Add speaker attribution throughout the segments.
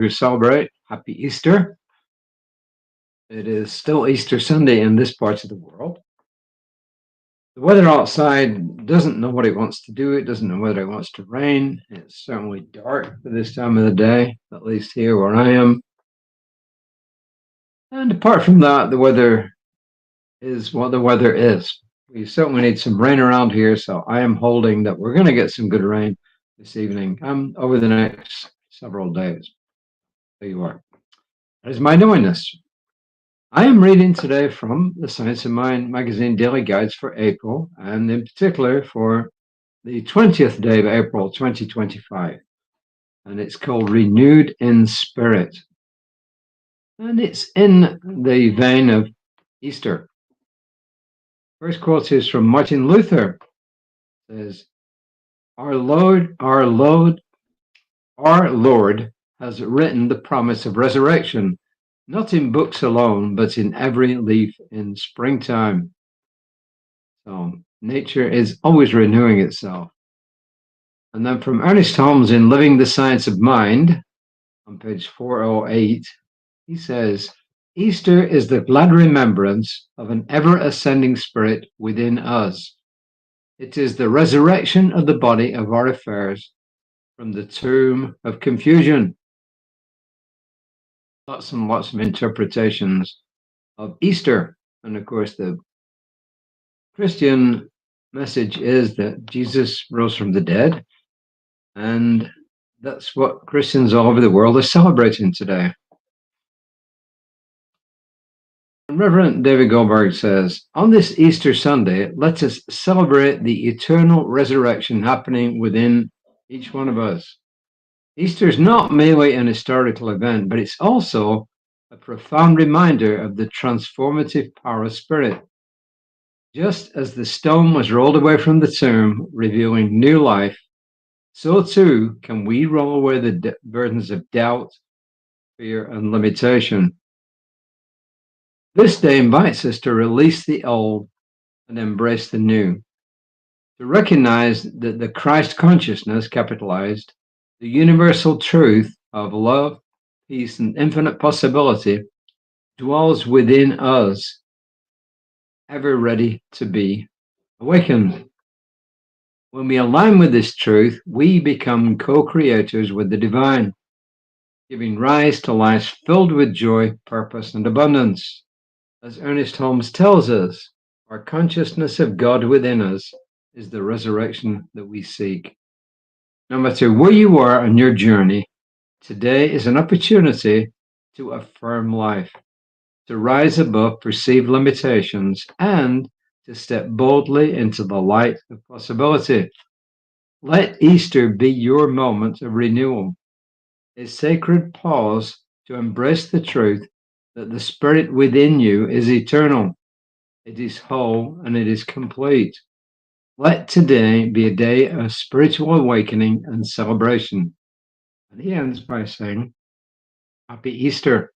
Speaker 1: who celebrate Happy Easter. It is still Easter Sunday in this part of the world. The weather outside doesn't know what it wants to do. It doesn't know whether it wants to rain. It's certainly dark for this time of the day, at least here where I am. And apart from that, the weather is what the weather is. We certainly need some rain around here, so I am holding that we're going to get some good rain this evening over the next several days. There you are. That is my knowingness. I am reading today from the Science of Mind magazine daily guides for April, and in particular for the 20th day of April 2025. And it's called Renewed in Spirit. And it's in the vein of Easter. First quote is from Martin Luther. It says, Our Lord has written the promise of resurrection, not in books alone, but in every leaf in springtime. So nature is always renewing itself. And then from Ernest Holmes in Living the Science of Mind, on page 408, he says, Easter is the glad remembrance of an ever-ascending spirit within us. It is the resurrection of the body of our affairs from the tomb of confusion. Lots and lots of interpretations of Easter. And of course, the Christian message is that Jesus rose from the dead. And that's what Christians all over the world are celebrating today. Reverend David Goldberg says, on this Easter Sunday, let us celebrate the eternal resurrection happening within each one of us. Easter is not merely an historical event, but it's also a profound reminder of the transformative power of spirit. Just as the stone was rolled away from the tomb, revealing new life, so too can we roll away the burdens of doubt, fear, and limitation. This day invites us to release the old and embrace the new, to recognize that the Christ consciousness, capitalized, the universal truth of love, peace, and infinite possibility dwells within us, ever ready to be awakened. When we align with this truth, we become co-creators with the divine, giving rise to lives filled with joy, purpose, and abundance. As Ernest Holmes tells us, our consciousness of God within us is the resurrection that we seek. No matter where you are on your journey, today is an opportunity to affirm life, to rise above perceived limitations, and to step boldly into the light of possibility. Let Easter be your moment of renewal, a sacred pause to embrace the truth that the spirit within you is eternal, it is whole, and it is complete. Let today be a day of spiritual awakening and celebration. And he ends by saying, Happy Easter.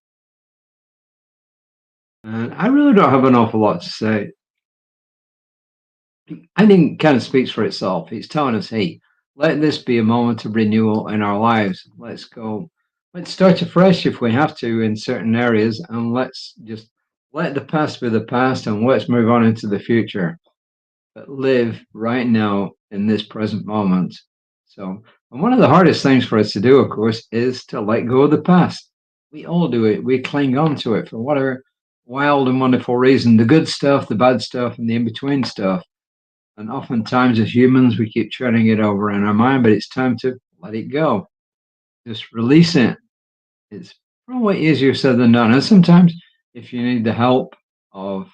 Speaker 1: And I really don't have an awful lot to say. I think it kind of speaks for itself. He's telling us, hey, let this be a moment of renewal in our lives. Let's start afresh if we have to in certain areas, and let's just let the past be the past and let's move on into the future. But live right now in this present moment. So, and one of the hardest things for us to do, of course, is to let go of the past. We all do it. We cling on to it for whatever wild and wonderful reason, the good stuff, the bad stuff, and the in-between stuff. And oftentimes as humans, we keep turning it over in our mind, but it's time to let it go. Just release it. It's probably easier said than done. And sometimes if you need the help of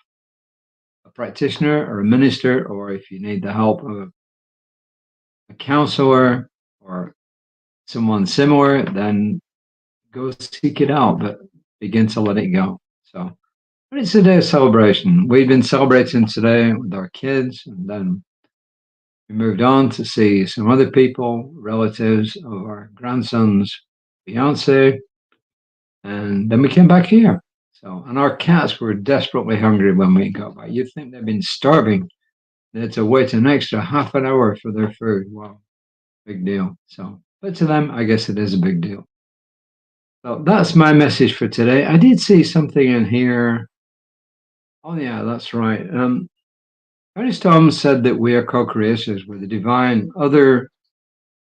Speaker 1: a practitioner or a minister, or if you need the help of a counselor or someone similar, then go seek it out, but begin to let it go. So, but it's a day of celebration. We've been celebrating today with our kids, and then we moved on to see some other people, relatives of our grandson's fiance, and then we came back here. So, and our cats were desperately hungry when we got back. You'd think they'd been starving. They had to wait an extra half an hour for their food. Wow, big deal. So, but to them, I guess it is a big deal. So that's my message for today. I did see something in here. Oh, yeah, that's right. Ernest Holmes said that we are co-creators with the divine. Other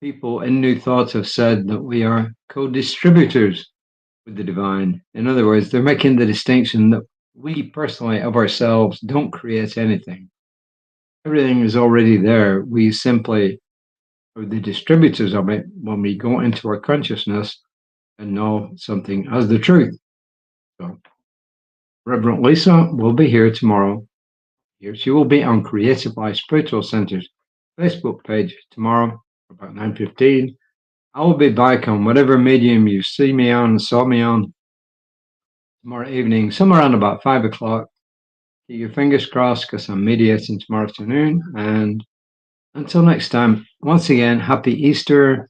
Speaker 1: people in New Thought have said that we are co-distributors with the divine. In other words, they're making the distinction that we personally of ourselves don't create anything. Everything is already there. We simply are the distributors of it when we go into our consciousness and know something as the truth. So, Reverend Lisa will be here tomorrow. Here she will be on Creative Life Spiritual Center's Facebook page tomorrow about 9:15. I will be back on whatever medium you see me on, saw me on tomorrow evening, somewhere around about 5 o'clock. Keep your fingers crossed because I'm mediating tomorrow afternoon. And until next time, once again, happy Easter.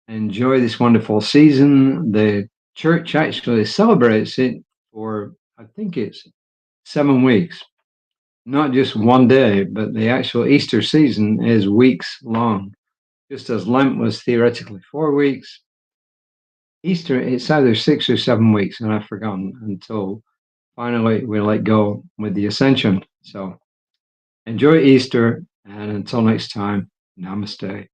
Speaker 1: Enjoy this wonderful season. The church actually celebrates it for, I think it's 7 weeks, not just one day, but the actual Easter season is weeks long. Just as Lent was theoretically 4 weeks, Easter, it's either 6 or 7 weeks, and I've forgotten until finally we let go with the ascension. So enjoy Easter, and until next time, namaste.